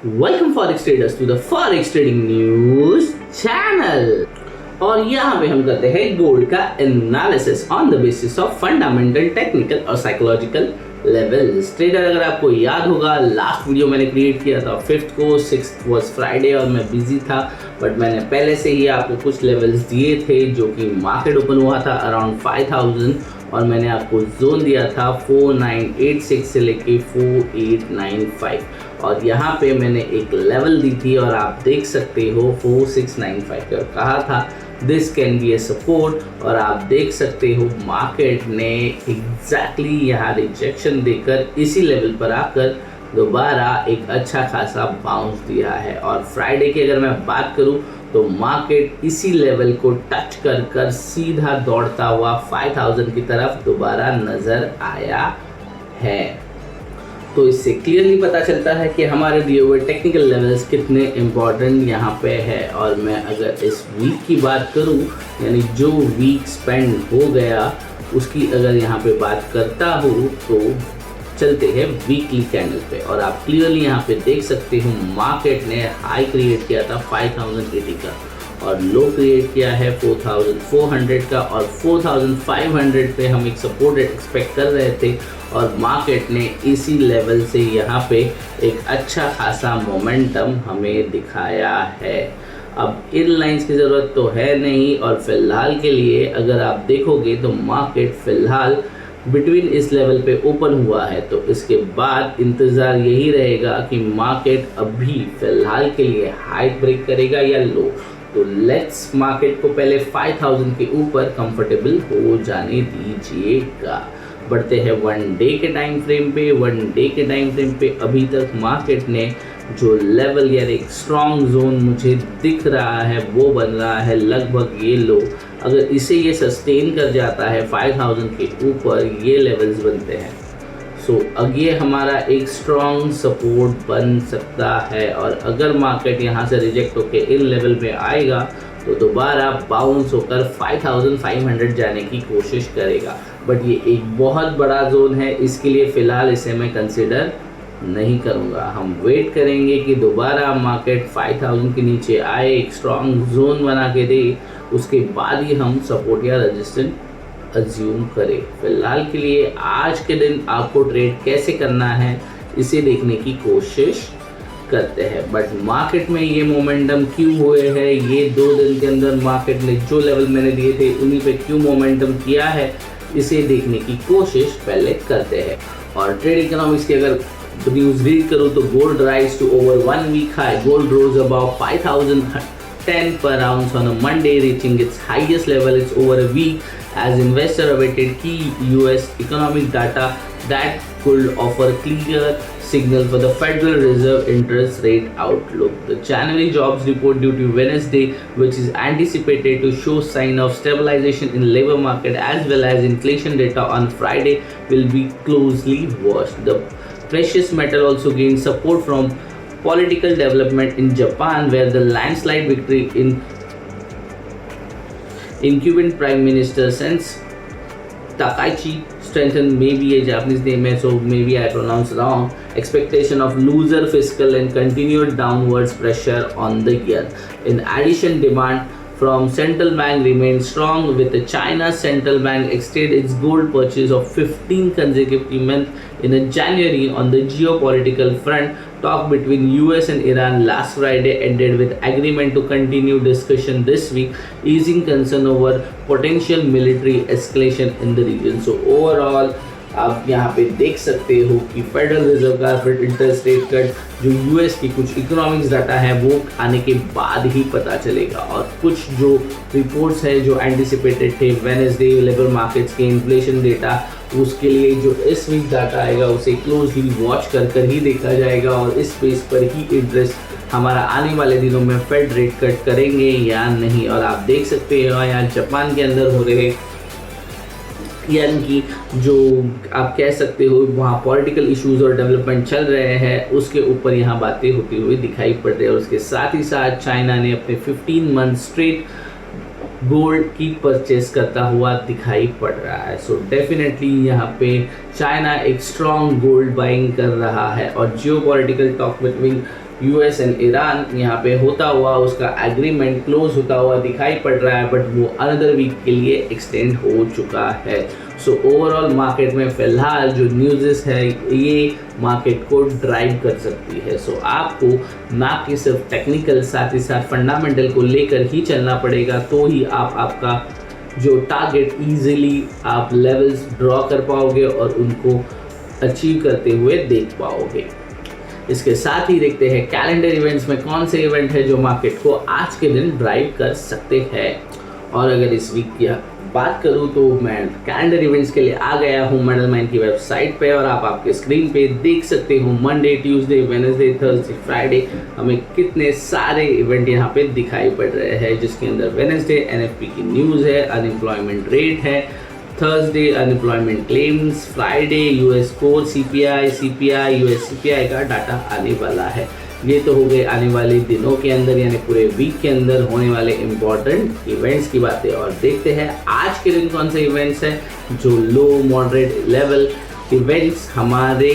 Welcome forex traders to the forex trading news channel. और यहाँ पे हम करते हैं गोल्ड का analysis on the basis of fundamental, technical और साइकोलॉजिकल लेवल्स। ट्रेडर, अगर आपको याद होगा, लास्ट वीडियो मैंने क्रिएट किया था 5th को, 6th वाज फ्राइडे और मैं बिजी था, बट मैंने पहले से ही आपको कुछ लेवल्स दिए थे जो कि मार्केट ओपन हुआ था अराउंड 5000 और मैंने आपको जोन दिया था 4986 से लेके 4895 और यहाँ पे मैंने एक लेवल दी थी और आप देख सकते हो 4695 का कहा था this can be a support और आप देख सकते हो मार्केट ने एग्जैक्टली यहाँ रिजेक्शन देकर इसी लेवल पर आकर दोबारा एक अच्छा खासा बाउंस दिया है। और फ्राइडे की अगर मैं बात करूँ तो मार्केट इसी लेवल को टच कर कर सीधा दौड़ता हुआ 5000 की तरफ दोबारा नजर आया है। तो इससे क्लियरली पता चलता है कि हमारे दिए हुए टेक्निकल लेवल्स कितने इम्पॉर्टेंट यहाँ पे है। और मैं अगर इस वीक की बात करूँ, यानी जो वीक स्पेंड हो गया उसकी अगर यहाँ पे बात करता हूँ तो चलते हैं वीकली कैंडल पे और आप क्लियरली यहाँ पे देख सकते हो मार्केट ने हाई क्रिएट किया था 5080 का और लो क्रिएट किया है 4400 का और 4500 पे हम एक सपोर्ट एक्सपेक्ट कर रहे थे और मार्केट ने इसी लेवल से यहाँ पे एक अच्छा खासा मोमेंटम हमें दिखाया है। अब इन लाइंस की ज़रूरत तो है नहीं और फिलहाल के लिए अगर आप देखोगे तो मार्केट फिलहाल बिटवीन इस लेवल पे ओपन हुआ है, तो इसके बाद इंतज़ार यही रहेगा कि मार्केट अभी फ़िलहाल के लिए हाई ब्रेक करेगा या लो। तो लेट्स मार्केट को पहले 5000 के ऊपर कंफर्टेबल हो जाने दीजिएगा। बढ़ते हैं वन डे के टाइम फ्रेम पे। वन डे के टाइम फ्रेम पे अभी तक मार्केट ने जो लेवल या एक स्ट्रॉन्ग जोन मुझे दिख रहा है वो बन रहा है लगभग ये लो। अगर इसे ये सस्टेन कर जाता है 5000 के ऊपर, ये लेवल्स बनते हैं, सो अगे हमारा एक स्ट्रॉन्ग सपोर्ट बन सकता है। और अगर मार्केट यहाँ से रिजेक्ट होके इन लेवल में आएगा तो दोबारा बाउंस होकर 5500 जाने की कोशिश करेगा, बट ये एक बहुत बड़ा जोन है, इसके लिए फ़िलहाल इसे मैं कंसिडर नहीं करूँगा। हम वेट करेंगे कि दोबारा मार्केट 5000 के नीचे आए, एक स्ट्रॉन्ग जोन बना के दे, उसके बाद ही हम सपोर्ट या रेजिस्टेंस अज्यूम करें। फिलहाल के लिए आज के दिन आपको ट्रेड कैसे करना है इसे देखने की कोशिश करते हैं। बट मार्केट में ये मोमेंटम क्यों हुए हैं, ये 2 दिन के अंदर मार्केट ने जो लेवल मैंने दिए थे उन्हीं पे क्यों मोमेंटम किया है, इसे देखने की कोशिश पहले करते हैं। और ट्रेड इकोनॉमिक्स की अगर न्यूज़ रीड करूँ तो gold rise to over 1 week high. Gold rose about 5010 per ounce on a Monday, reaching its highest level it's over a week as investor awaited key US economic data that could offer clear signal for the Federal Reserve interest rate outlook. The January jobs report due to Wednesday, which is anticipated to show sign of stabilization in labor market as well as inflation data on Friday, will be closely watched. The precious metal also gained support from political development in Japan, where the landslide victory in Cuban Prime Minister Sense Takaichi strengthened, maybe a Japanese name hai, so maybe I pronounced wrong, expectation of looser fiscal and continued downwards pressure on the year. In addition, demand from central bank remained strong, with the China central bank extended its gold purchase of 15 consecutive months in a January. On the geopolitical front, talk between US and Iran last Friday ended with agreement to continue discussion this week, easing concern over potential military escalation in the region. So overall आप यहाँ पे देख सकते हो कि federal reserve का interest rate cut जो US की कुछ इकोनॉमिक्स डाटा है वो आने के बाद ही पता चलेगा और कुछ जो रिपोर्ट्स है जो एंटिसिपेटेड थे वेडनेसडे लेबर मार्केट्स के इन्फ्लेशन डेटा, उसके लिए जो इस वीक डाटा आएगा उसे क्लोजली वॉच कर ही देखा जाएगा और इस बेस पर ही इंटरेस्ट हमारा आने वाले दिनों में फेड रेट कट करेंगे या नहीं। और आप देख सकते हो यहाँ जापान के अंदर हो रहे यानी कि जो आप कह सकते हो वहाँ पॉलिटिकल इश्यूज और डेवलपमेंट चल रहे हैं उसके ऊपर यहाँ बातें होती हुई दिखाई पड़ रही है। और उसके साथ ही साथ चाइना ने अपने 15 मंथ स्ट्रेट गोल्ड की परचेस करता हुआ दिखाई पड़ रहा है। सो डेफिनेटली यहाँ पे चाइना एक स्ट्रॉन्ग गोल्ड बाइंग कर रहा है और geopolitical talk between US and Iran यहाँ पे होता हुआ उसका एग्रीमेंट क्लोज होता हुआ दिखाई पड़ रहा है, बट वो अनदर वीक के लिए एक्सटेंड हो चुका है। सो ओवरऑल मार्केट में फिलहाल जो न्यूज़ है ये मार्केट को ड्राइव कर सकती है। सो आपको ना कि सिर्फ टेक्निकल साथ ही साथ फंडामेंटल को लेकर ही चलना पड़ेगा, तो ही आप आपका जो टारगेट इजीली आप लेवल्स ड्रॉ कर पाओगे और उनको अचीव करते हुए देख पाओगे। इसके साथ ही देखते हैं कैलेंडर इवेंट्स में कौन से इवेंट है जो मार्केट को आज के दिन ड्राइव कर सकते हैं। और अगर इस वीक की बात करूं तो मैं कैलेंडर इवेंट्स के लिए आ गया हूं मेडलमैन की वेबसाइट पे, और आप आपके स्क्रीन पे देख सकते हो Monday, Tuesday, Wednesday, Thursday, Friday हमें कितने सारे इवेंट यहाँ पे दिखाई पड़ रहे हैं, जिसके अंदर वेडनेसडे एनएफपी की न्यूज़ है, अनएम्प्लॉयमेंट रेट है, Thursday unemployment claims, Friday US core CPI US CPI का डाटा आने वाला है। ये तो हो गए आने वाले दिनों के अंदर यानी पूरे वीक के अंदर होने वाले इम्पॉर्टेंट इवेंट्स की बातें। और देखते हैं आज के दिन कौन से इवेंट्स हैं जो लो मॉडरेट लेवल इवेंट्स हमारे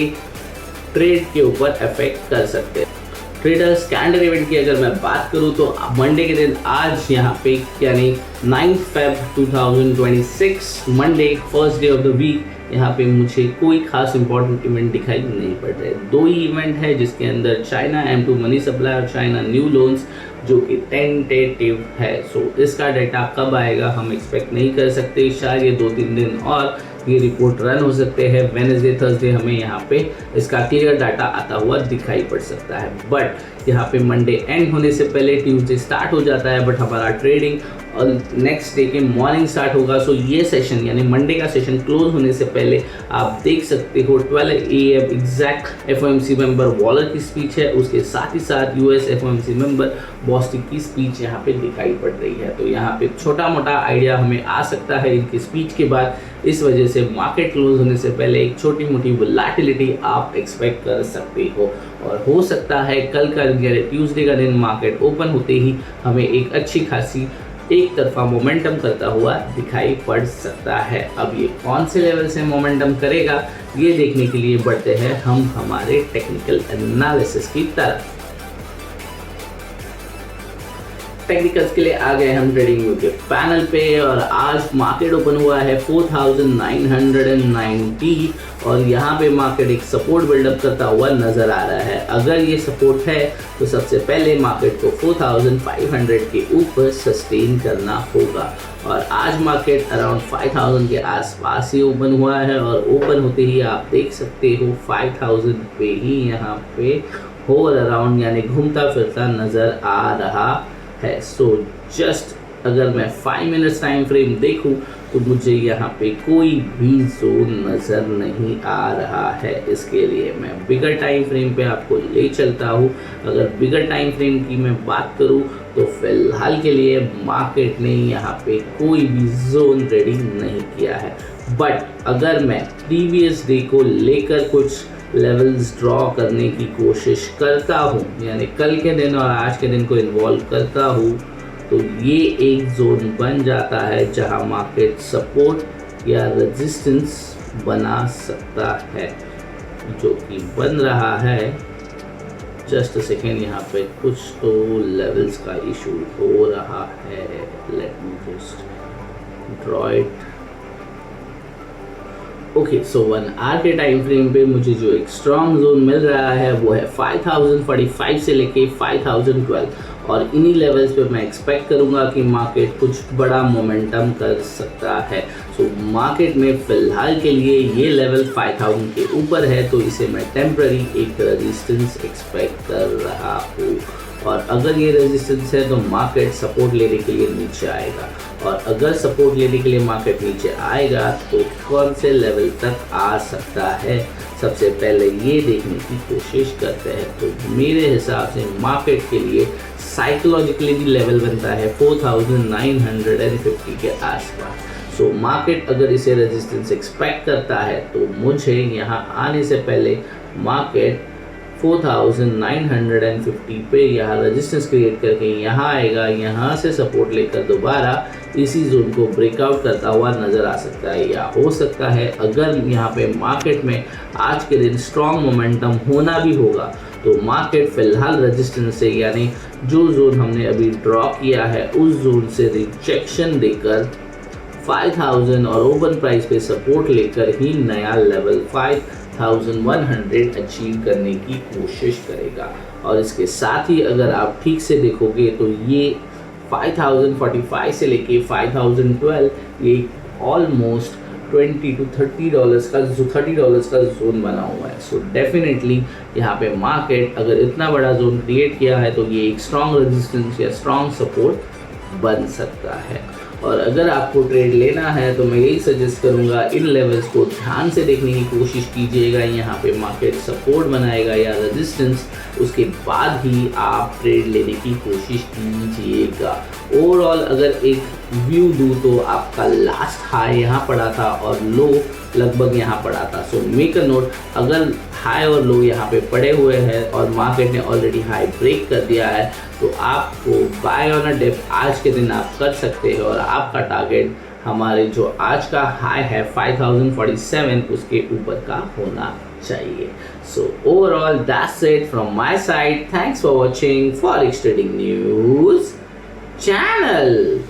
ट्रेड के ऊपर अफेक्ट कर सकते हैं। ट्रेडर्स कैलेंडर इवेंट की अगर मैं बात करूं तो मंडे के दिन आज यहाँ पे यानी 9 Feb 2026 Monday first day of the week यहाँ पे मुझे कोई खास इंपॉर्टेंट इवेंट दिखाई नहीं पड़ रहे। 2 ही इवेंट है जिसके अंदर चाइना M2 मनी सप्लाई और चाइना न्यू लोन्स जो कि टेंटेटिव है। सो इसका डाटा कब आएगा हम एक्सपेक्ट नहीं कर सकते, शायद ये 2-3 दिन और ये रिपोर्ट रन हो सकते हैं। वेडनेसडे थर्सडे हमें यहाँ पे इसका क्लियर डाटा आता हुआ दिखाई पड़ सकता है, बट यहाँ पे मंडे एंड होने से पहले ट्यूसडे स्टार्ट हो जाता है, बट हमारा ट्रेडिंग और नेक्स्ट डे के मॉर्निंग स्टार्ट होगा। सो ये सेशन यानी मंडे का सेशन क्लोज होने से पहले आप देख सकते हो 12 AM exact FOMC member Waller की स्पीच है, उसके साथ ही साथ US FOMC मेंबर बॉस्टिक की स्पीच यहाँ पे दिखाई पड़ रही है। तो यहाँ पे छोटा मोटा आइडिया हमें आ सकता है इनकी स्पीच के बाद। इस वजह से मार्केट क्लोज होने से पहले एक छोटी मोटी वोलेटिलिटी आप एक्सपेक्ट कर सकते हो, और हो सकता है कल का ट्यूसडे का दिन मार्केट ओपन होते ही हमें एक अच्छी खासी एक तरफा मोमेंटम करता हुआ दिखाई पड़ सकता है। अब ये कौन से लेवल से मोमेंटम करेगा ये देखने के लिए बढ़ते हैं हम हमारे टेक्निकल एनालिसिस की तरफ। टेक्निकल्स के लिए आ गए हम ट्रेडिंग व्यू के पैनल पे, और आज मार्केट ओपन हुआ है 4990 और यहाँ पे मार्केट एक सपोर्ट बिल्डअप करता हुआ नजर आ रहा है। अगर ये सपोर्ट है तो सबसे पहले मार्केट को 4500 के ऊपर सस्टेन करना होगा, और आज मार्केट अराउंड 5000 के आसपास ही ओपन हुआ है, और ओपन होते ही आप देख सकते हो 5000 पे ही यहाँ पे होल अराउंड यानी घूमता फिरता नजर आ रहा है। सो जस्ट अगर मैं 5 मिनट्स टाइम फ्रेम देखूं तो मुझे यहाँ पे कोई भी जोन नज़र नहीं आ रहा है। इसके लिए मैं बिगर टाइम फ्रेम पे आपको ले चलता हूँ। अगर बिगर टाइम फ्रेम की मैं बात करूँ तो फिलहाल के लिए मार्केट ने यहाँ पे कोई भी जोन रेडी नहीं किया है, बट अगर मैं प्रीवियस डे को लेकर कुछ लेवल्स ड्रॉ करने की कोशिश करता हूँ यानी कल के दिन और आज के दिन को इन्वॉल्व करता हूँ, तो ये एक जोन बन जाता है जहाँ मार्केट सपोर्ट या रेजिस्टेंस बना सकता है, जो कि बन रहा है। जस्ट सेकेंड, यहाँ पे कुछ तो लेवल्स का इशू हो रहा है। Let me just draw it. Okay, so 1 hour के टाइम फ्रेम पे मुझे जो एक स्ट्रॉन्ग जोन मिल रहा है वो है 5045 से लेके 5012, और इन्हीं लेवल्स पे मैं एक्सपेक्ट करूंगा कि मार्केट कुछ बड़ा मोमेंटम कर सकता है। सो मार्केट में फ़िलहाल के लिए ये लेवल 5000 के ऊपर है, तो इसे मैं टेम्पररी एक रेजिस्टेंस एक्सपेक्ट कर रहा हूँ, और अगर ये रेजिस्टेंस है तो मार्केट सपोर्ट लेने के लिए नीचे आएगा, और अगर सपोर्ट लेने के लिए मार्केट नीचे आएगा तो कौन से लेवल तक आ सकता है सबसे पहले ये देखने की कोशिश करते हैं। तो मेरे हिसाब से मार्केट के लिए साइकोलॉजिकली भी लेवल बनता है 4950 के आसपास। सो मार्केट अगर इसे रेजिस्टेंस एक्सपेक्ट करता है तो मुझे यहाँ आने से पहले मार्केट 4950 पे यहाँ रेजिस्टेंस क्रिएट करके यहाँ आएगा, यहाँ से सपोर्ट लेकर दोबारा इसी जोन को ब्रेकआउट करता हुआ नज़र आ सकता है, या हो सकता है अगर यहाँ पे मार्केट में आज के दिन स्ट्रॉन्ग मोमेंटम होना भी होगा तो मार्केट फिलहाल रेजिस्टेंस से यानी जो जोन हमने अभी ड्रॉ किया है उस जोन से रिजेक्शन देकर 5000 और ओपन प्राइस पे सपोर्ट लेकर ही नया लेवल 5100 अचीव करने की कोशिश करेगा। और इसके साथ ही अगर आप ठीक से देखोगे तो ये 5045 से लेके 5012 ये ऑलमोस्ट $20 to $30 का जोन बना हुआ है। सो डेफिनेटली यहाँ पे मार्केट अगर इतना बड़ा जोन क्रिएट किया है तो ये एक स्ट्रॉन्ग रेजिस्टेंस या स्ट्रॉन्ग सपोर्ट बन सकता है। और अगर आपको ट्रेड लेना है तो मैं यही सजेस्ट करूँगा इन लेवल्स को ध्यान से देखने की कोशिश कीजिएगा। यहाँ पे मार्केट सपोर्ट बनाएगा या रेजिस्टेंस, उसके बाद ही आप ट्रेड लेने की कोशिश कीजिएगा। ओवरऑल अगर एक व्यू दूँ तो आपका लास्ट हाई यहाँ पड़ा था और लो लगभग यहाँ पड़ा था। सो मेक अ नोट, अगर हाई और लो यहाँ पे पड़े हुए हैं और मार्केट ने ऑलरेडी हाई ब्रेक कर दिया है तो आपको बाय ऑन अ डिप आज के दिन आप कर सकते हैं। और आपका टारगेट हमारे जो आज का हाई है 5047 उसके ऊपर का होना चाहिए। So overall that's it from my side. Thanks for watching forex trading news channel.